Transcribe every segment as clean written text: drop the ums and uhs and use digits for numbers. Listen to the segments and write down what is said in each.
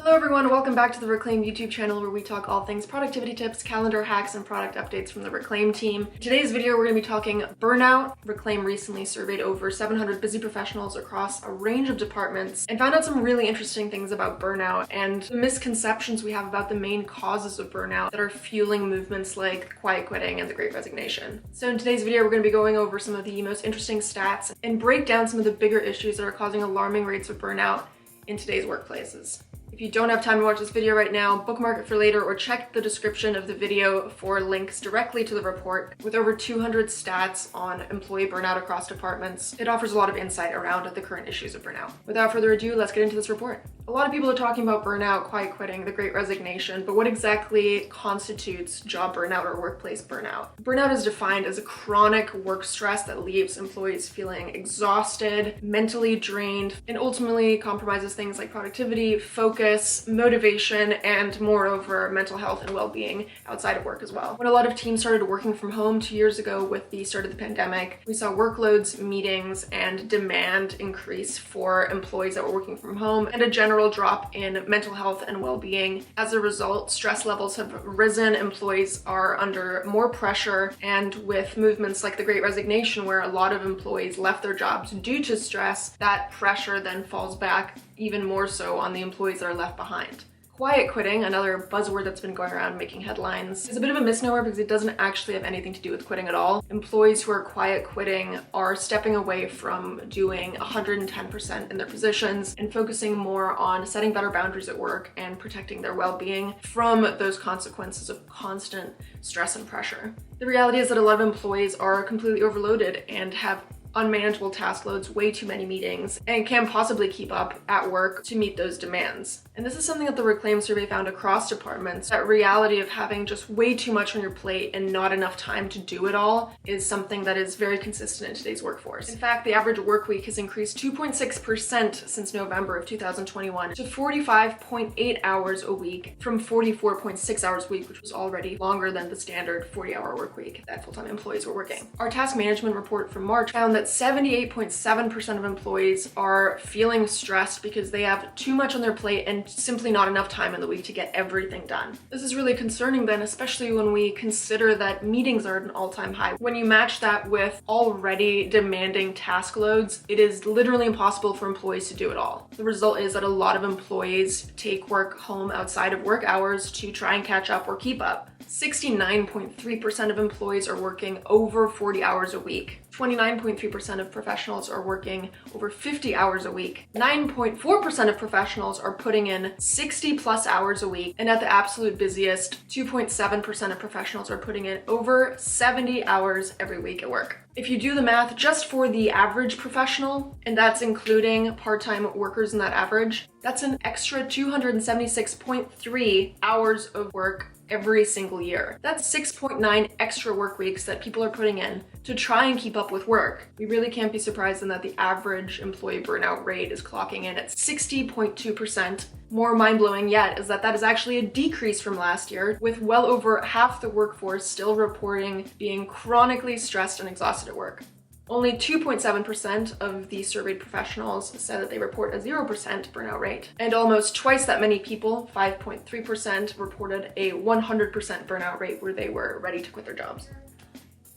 Hello everyone, welcome back to the Reclaim YouTube channel where we talk all things productivity tips, calendar hacks, and product updates from the Reclaim team. In today's video, we're going to be talking burnout. Reclaim recently surveyed over 700 busy professionals across a range of departments and found out some really interesting things about burnout and the misconceptions we have about the main causes of burnout that are fueling movements like quiet quitting and the Great Resignation. So in today's video, we're going to be going over some of the most interesting stats and break down some of the bigger issues that are causing alarming rates of burnout in today's workplaces. If you don't have time to watch this video right now, bookmark it for later or check the description of the video for links directly to the report. With over 200 stats on employee burnout across departments, it offers a lot of insight around the current issues of burnout. Without further ado, let's get into this report. A lot of people are talking about burnout, quiet quitting, the Great Resignation, but what exactly constitutes job burnout or workplace burnout? Burnout is defined as a chronic work stress that leaves employees feeling exhausted, mentally drained, and ultimately compromises things like productivity, focus, motivation, and moreover, mental health and well-being outside of work as well. When a lot of teams started working from home 2 years ago with the start of the pandemic, we saw workloads, meetings, and demand increase for employees that were working from home and a general drop in mental health and well-being. As a result, stress levels have risen, employees are under more pressure, and with movements like the Great Resignation, where a lot of employees left their jobs due to stress, that pressure then falls back even more so on the employees that are left behind. Quiet quitting, another buzzword that's been going around making headlines, is a bit of a misnomer because it doesn't actually have anything to do with quitting at all. Employees who are quiet quitting are stepping away from doing 110% in their positions and focusing more on setting better boundaries at work and protecting their well-being from those consequences of constant stress and pressure. The reality is that a lot of employees are completely overloaded and have unmanageable task loads, way too many meetings, and can't possibly keep up at work to meet those demands. And this is something that the Reclaim survey found across departments. That reality of having just way too much on your plate and not enough time to do it all is something that is very consistent in today's workforce. In fact, the average work week has increased 2.6% since November of 2021 to 45.8 hours a week from 44.6 hours a week, which was already longer than the standard 40-hour work week that full-time employees were working. Our task management report from March found that 78.7% of employees are feeling stressed because they have too much on their plate and simply not enough time in the week to get everything done. This is really concerning then, especially when we consider that meetings are at an all-time high. When you match that with already demanding task loads, it is literally impossible for employees to do it all. The result is that a lot of employees take work home outside of work hours to try and catch up or keep up. 69.3% of employees are working over 40 hours a week. 29.3% of professionals are working over 50 hours a week. 9.4% of professionals are putting in 60 plus hours a week. And at the absolute busiest, 2.7% of professionals are putting in over 70 hours every week at work. If you do the math just for the average professional, and that's including part-time workers in that average, that's an extra 276.3 hours of work every single year. That's 6.9 extra work weeks that people are putting in to try and keep up with work. We really can't be surprised in that the average employee burnout rate is clocking in at 60.2%. More mind-blowing yet is that that is actually a decrease from last year, with well over half the workforce still reporting being chronically stressed and exhausted at work. Only 2.7% of the surveyed professionals said that they report a 0% burnout rate, and almost twice that many people, 5.3%, reported a 100% burnout rate where they were ready to quit their jobs.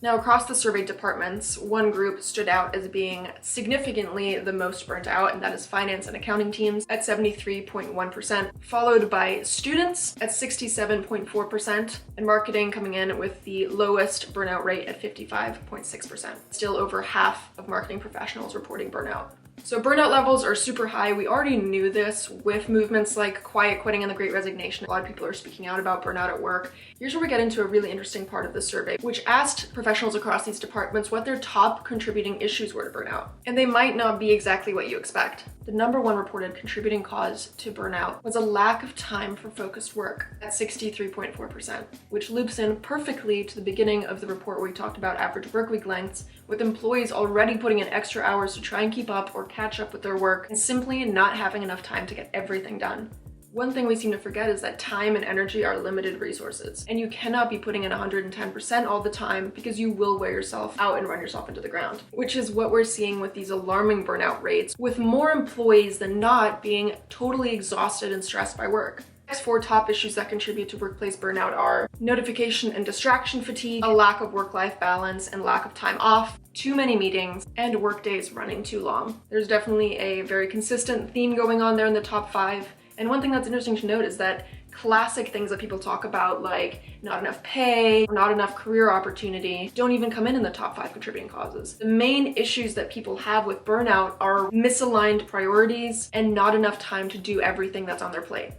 Now, across the surveyed departments, one group stood out as being significantly the most burnt out, and that is finance and accounting teams at 73.1%, followed by students at 67.4%, and marketing coming in with the lowest burnout rate at 55.6%. Still over half of marketing professionals reporting burnout. So burnout levels are super high. We already knew this with movements like quiet quitting and the Great Resignation. A lot of people are speaking out about burnout at work. Here's where we get into a really interesting part of the survey, which asked professionals across these departments what their top contributing issues were to burnout. And they might not be exactly what you expect. The number one reported contributing cause to burnout was a lack of time for focused work at 63.4%, which loops in perfectly to the beginning of the report where we talked about average workweek lengths, with employees already putting in extra hours to try and keep up or catch up with their work and simply not having enough time to get everything done. One thing we seem to forget is that time and energy are limited resources, and you cannot be putting in 110% all the time because you will wear yourself out and run yourself into the ground, which is what we're seeing with these alarming burnout rates, with more employees than not being totally exhausted and stressed by work. Next 4 top issues that contribute to workplace burnout are notification and distraction fatigue, a lack of work-life balance and lack of time off, too many meetings, and work days running too long. There's definitely a very consistent theme going on there in the top 5. And one thing that's interesting to note is that classic things that people talk about, like not enough pay, not enough career opportunity, don't even come in the top 5 contributing causes. The main issues that people have with burnout are misaligned priorities and not enough time to do everything that's on their plate.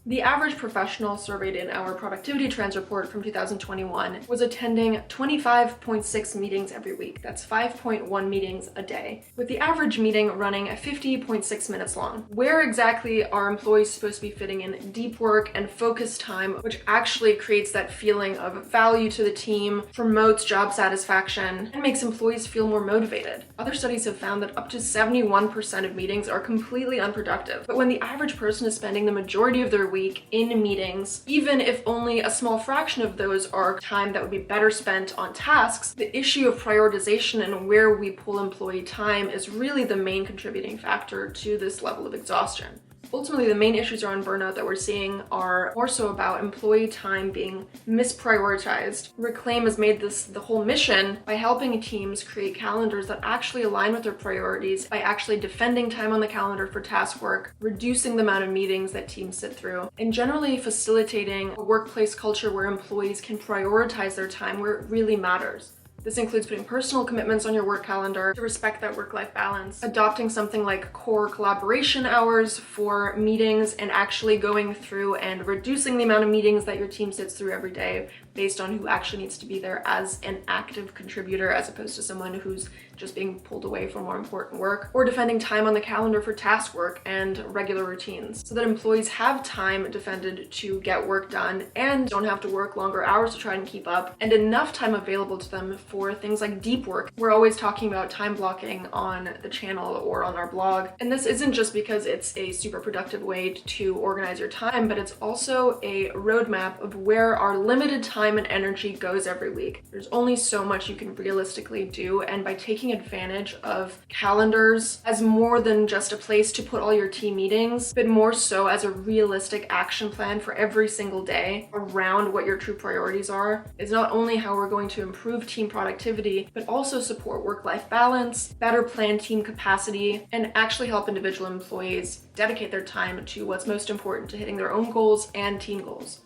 The average professional surveyed in our productivity trends report from 2021 was attending 25.6 meetings every week. That's 5.1 meetings a day, with the average meeting running 50.6 minutes long. Where exactly are employees supposed to be fitting in deep work and focused time, which actually creates that feeling of value to the team, promotes job satisfaction, and makes employees feel more motivated? Other studies have found that up to 71% of meetings are completely unproductive. But when the average person is spending the majority of their week in meetings, even if only a small fraction of those are time that would be better spent on tasks, the issue of prioritization and where we pull employee time is really the main contributing factor to this level of exhaustion. Ultimately, the main issues around burnout that we're seeing are more so about employee time being misprioritized. Reclaim has made this the whole mission by helping teams create calendars that actually align with their priorities, by actually defending time on the calendar for task work, reducing the amount of meetings that teams sit through, and generally facilitating a workplace culture where employees can prioritize their time where it really matters. This includes putting personal commitments on your work calendar to respect that work-life balance, adopting something like core collaboration hours for meetings, and actually going through and reducing the amount of meetings that your team sits through every day based on who actually needs to be there as an active contributor as opposed to someone who's just being pulled away from more important work, or defending time on the calendar for task work and regular routines so that employees have time defended to get work done and don't have to work longer hours to try and keep up, and enough time available to them for things like deep work. We're always talking about time blocking on the channel or on our blog, and this isn't just because it's a super productive way to organize your time, but it's also a roadmap of where our limited time and energy goes every week. There's only so much you can realistically do, and by taking advantage of calendars as more than just a place to put all your team meetings, but more so as a realistic action plan for every single day around what your true priorities are, is not only how we're going to improve team productivity, but also support work-life balance, better plan team capacity, and actually help individual employees dedicate their time to what's most important to hitting their own goals and team goals.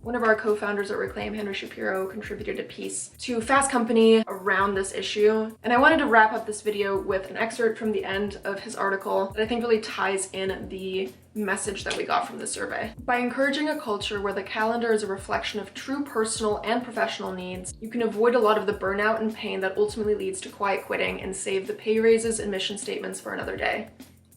One of our co-founders at Reclaim, Henry Shapiro, contributed a piece to Fast Company around this issue, and I wanted to wrap up this video with an excerpt from the end of his article that I think really ties in the message that we got from the survey. By encouraging a culture where the calendar is a reflection of true personal and professional needs, you can avoid a lot of the burnout and pain that ultimately leads to quiet quitting and save the pay raises and mission statements for another day.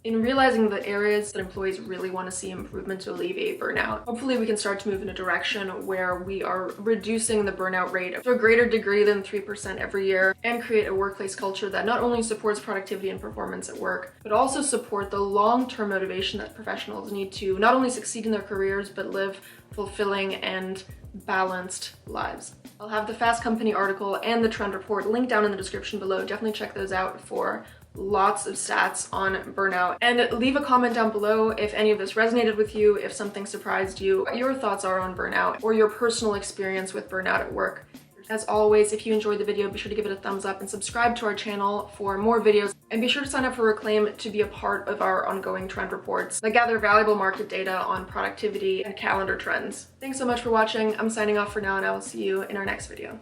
In realizing the areas that employees really want to see improvement to alleviate burnout, hopefully we can start to move in a direction where we are reducing the burnout rate to a greater degree than 3% every year, and create a workplace culture that not only supports productivity and performance at work, but also support the long-term motivation that professionals need to not only succeed in their careers, but live fulfilling and balanced lives. I'll have the Fast Company article and the trend report linked down in the description below. Definitely check those out for lots of stats on burnout, and leave a comment down below if any of this resonated with you, if something surprised you, what your thoughts are on burnout or your personal experience with burnout at work. As always, if you enjoyed the video, be sure to give it a thumbs up and subscribe to our channel for more videos, and be sure to sign up for Reclaim to be a part of our ongoing trend reports that gather valuable market data on productivity and calendar trends. Thanks so much for watching. I'm signing off for now, and I will see you in our next video.